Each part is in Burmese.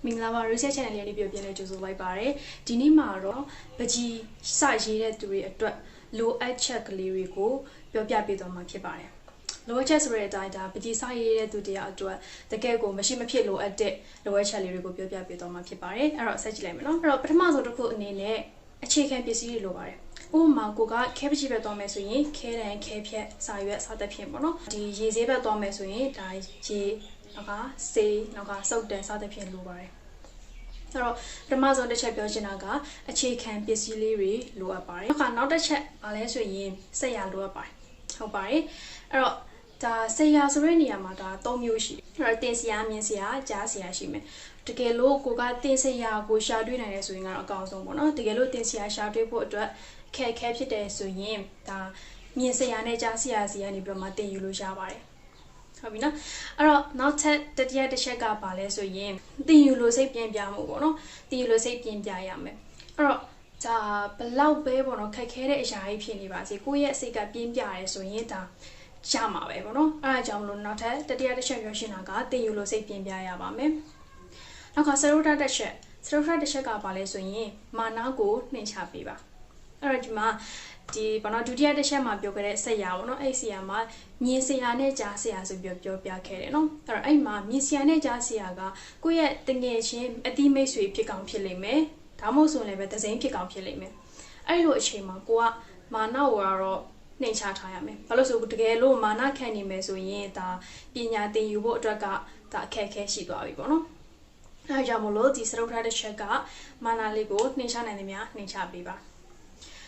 မင်္ဂလာပါ research channel လေးပြောပြနေကြိုဆိုလိုက်ပါတယ်ဒီနေ့မှာတော့ပကြီးစရေးတဲ့သူတွေအတွက်လိုအပ်ချက်ကလေးတွေကိုပြောပြပေးသွားမှာဖြစ်ပါတယ်လိုအပ်ချက်ဆိုတဲ့အတိုင်းဒါပကြီးစရေးတဲ့သူတရားအတွက်တကယ်ကိုမရှိမဖြစ်လိုအပ်တဲ့လိုအပ်ချက်လေးတွေကိုပြောပြပေးသွားမှာဖြစ်ပါတယ်အဲ့တော့ဆက်ကြည့်လိုက်မယ်နော်အဲ့တော့ပထမဆုံးတစ်ခုအနေနဲ့အခြေခံပစ္စည်းတွေလိုပါတယ်ဥပမာကိုကခဲပကြီးပဲသွားမယ်ဆိုရင်ခဲတန်ခဲဖြက်စာရွက်စသဖြင့်ပေါ့နော်ဒီရေဆေးဘက်သွားမယ်ဆိုရင်ဒါရေနောက်ကစေးနောက်ကစုပ်တန်စသဖြင့်လိုပါတယ်အဲ့တော့ပထမဆုံးတစ်ချက်ပြောချင်တာကအခြေခံပစ္စည်းလေးတွေလိုအပ်ပါတယ်နောက်တစ်ချက်ဘာလဲဆိုရင်ဆက်ရလိုအပ်ပါတယ်ဟုတ်ပါတယ်အဲ့တော့ဒါဆက်ရဆိုတဲ့နေရာမှာဒါ၃မျိုးရှိတယ်အဲ့တော့တင်စရာမြင်စရာကြားစရာရှိမယ်တကယ်လို့ကိုကတင်စရာကိုရှာတွေ့နိုင်တယ်ဆိုရင်ကတော့အကောင်းဆုံးပေါ့နော်တကယ်လို့တင်စရာရှာတွေ့ဖို့အတွက်ခက်ခဲဖြစ်တယ်ဆိုရင်ဒါမြင်စရာနဲ့ကြားစရာစီကနေပြီးတော့မှတင်ယူလို့ရပါတယ်ဟုတ်ပြီနော်အဲ့တော့နောက်ထပ်တတိယတစ်ချက်ကပါလဲဆိုရင်တင်ယူလို့စိတ်ပြင်ပြမှုပေါ့နော်တင်ယူလို့စိတ်ပြင်ပြရမယ်အဲ့တော့ဒါဘလောက်ပဲပေါ့နော်ခက်ခဲတဲ့အရာကြီးဖြစ်နေပါစေကိုယ့်ရဲ့စိတ်ကပြင်းပြရဲဆိုရင်ဒါရမှာပဲပေါ့နော်အဲ့ဒါကြောင့်မလို့နောက်ထပ်တတိယတစ်ချက်ပြောရှင်းတာကတင်ယူလို့စိတ်ပြင်ပြရပါမယ်နောက်ကစရုပ်တစ်ချက်ကပါလဲဆိုရင်မာနကိုနှိမ်ချပေးပါအဲ့တော့ဒီမှာဒီဘာလို့ဒုတိယတစ်ချက်မှာပြောခဲ့တဲ့ဆက်ရပါတော့အဲ့ဆက်ရမှာမြင်စရာနဲ့ကြားစရာဆိုပြီးပြောပြခဲ့တယ်နော်အဲ့တော့အဲ့မှာမြင်စရာနဲ့ကြားစရာကကိုယ့်ရဲ့တငယ်ချင်းအတိမိတ်ဆွေဖြစ်ကောင်းဖြစ်လိမ့်မယ်ဒါမှမဟုတ်ဆိုရင်လည်းပဲသစိမ်းဖြစ်ကောင်းဖြစ်လိမ့်မယ်အဲ့လိုအချိန်မှာကိုကမာနကိုကတော့နှိမ်ချထားရမယ်ဘာလို့ဆိုတကယ်လို့မာနခံနေမယ်ဆိုရင်ဒါပညာသင်ယူဖို့အတွက်ကဒါအခက်အခဲရှိသွားပြီပေါ့နော်အဲကြောင့်မလို့ဒီစရုပ်ထားတဲ့ချက်ကမာနလေးကိုနှိမ်ချနိုင်တယ်များနှိမ်ချပေးပါ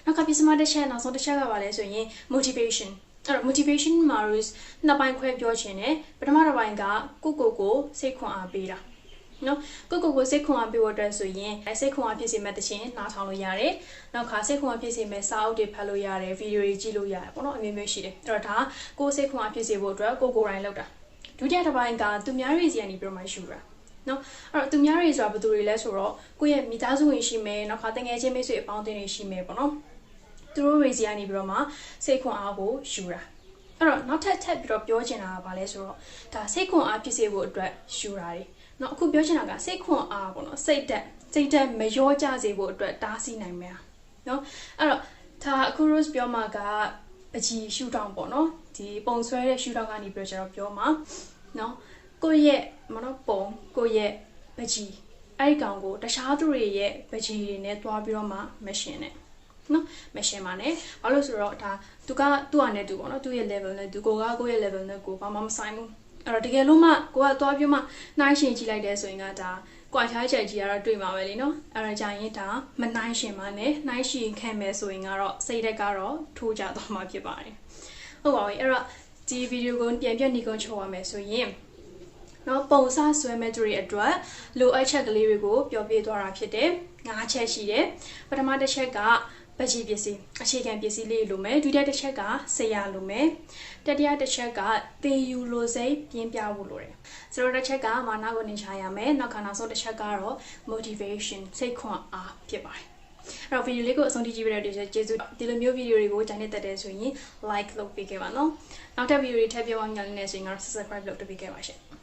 နောက်ကပြစမတဲ့ချက်နောက်ဆုံးတစ်ချက်ကပါလဲဆိုရင် motivation အဲ့တော့ motivation မှာနှစ်ပိုင်းခွဲပြောချင်တယ်ပထမတစ်ပိုင်းကကိုစိတ်ခွန်အားပေးတာနော်ကိုစိတ်ခွန်အားပေးဖို့အတွက်ဆိုရင်စိတ်ခွန်အားဖြစ်စေမဲ့တခြင်းနားထောင်လို့ရတယ်နောက်ခါစိတ်ခွန်အားဖြစ်စေမဲ့စာအုပ်တွေဖတ်လို့ရတယ်ဗီဒီယိုတွေကြည့်လို့ရတယ်ပေါ့နော်အမျိုးမျိုးရှိတယ်အဲ့တော့ဒါကိုစိတ်ခွန်အားဖြစ်စေဖို့အတွက်ကိုယ်တိုင်လုပ်တာဒုတိယတစ်ပိုင်းကသူများတွေစီကနေပြီးတော့မှယူတာနော်အဲ့တော့သူများတွေဆိုတာဘယ်သူတွေလဲဆိုတော့ကိုယ့်ရဲ့မိသားစုဝင်ရှိမယ်နောက်ခါတငယ်ချင်းမိတ်ဆွေအပေါင်းအသင်းတွေရှိမယ်ပေါ့နော်သူတို့တွေစီကနေပြီးတော့မှစိတ်ခွန်အားကိုယူတာအဲ့တော့နောက်ထပ်ပြီးတော့ပြောချင်တာကဘာလဲဆိုတော့ဒါစိတ်ခွန်အားဖြစ်စေဖို့အတွက်ယူတာတွေနော်အခုပြောချင်တာကစိတ်ခွန်အားပေါ့နော်စိတ်တက်မရောကြစေဖို့အတွက်တားဆီးနိုင်မယ်နော်အဲ့တော့ဒါအခု Rose ပြောမှာကပကြီးရှူတောင်းပေါ့နော်ဒီပုံဆွဲတဲ့ရှူတောင်းကနေပြီးတော့ပြောမှာနော်ကိုယ့်ရဲ့မနော်ပုံကိုယ့်ရဲ့ပကြီးအဲ့ဒီကောင်ကိုတခြားသူတွေရဲ့ပကြီးတွေနဲ့တွားပြီးတော့မှမရှင်နဲ့နော်မရှင်ပါနဲ့ဘာလို့ဆိုတော့ဒါသူကသူ့အနေနဲ့သူပေါ့နော်သူ့ရဲ့ level နဲ့သူကိုယ့်ရဲ့ level နဲ့ကိုဘာမှမဆိုင်ဘူးအဲ့တော့တကယ်လို့မှကိုကတွားပြီးမှနှိုင်းရှင်ကြည့်လိုက်တဲ့ဆိုရင်ကဒါကွာခြားချက်ကြီးကတော့တွေ့မှာပဲလीနော်အဲ့တော့ကြာရင်ဒါမနှိုင်းရှင်ပါနဲ့နှိုင်းရှင်ခံမယ်ဆိုရင်ကတော့စိတ်သက်ကတော့ထိုးကြသွားမှာဖြစ်ပါတယ်ဟုတ်ပါပြီအဲ့တော့ဒီဗီဒီယိုကိုပြန်ပြနေကုန်ချုပ်ရမယ်ဆိုရင်နော်ပုံစဆွဲမဲ့သူတွေအတွက်လိုအပ်ချက်ကလေးတွေကိုပြောပြသွားတာဖြစ်တယ်၅ချက်ရှိတယ်ပထမတစ်ချက်ကပကြီးပစ္စည်းအခြေခံပစ္စည်းလေးလိုမယ်ဒုတိယတစ်ချက်ကဆရာလိုမယ်တတိယတစ်ချက်ကသင်ယူလိုစိတ်ပြင်းပြဖို့လိုတယ်ဆိုတော့တစ်ချက်ကမာနကိုနှိမ်ချရမယ်နောက်ဆုံးတစ်ချက်ကတော့ motivation စိတ်ခွန်အားဖြစ်ပါတယ်အဲ့တော့ဗီဒီယိုလေးကိုအဆုံးထိကြည့်ပြီးတော့ကျေးဇူးဒီလိုမျိုးဗီဒီယိုတွေကိုကြိုင်နေတတ်တယ်ဆိုရင် like လုပ်ပေးခဲ့ပါနော်နောက်ထပ်ဗီဒီယိုတွေထပ်ပြောင်းညနေနေဆိုရင်ကတော့ subscribe လုပ်ပေးခဲ့ပါရှင့်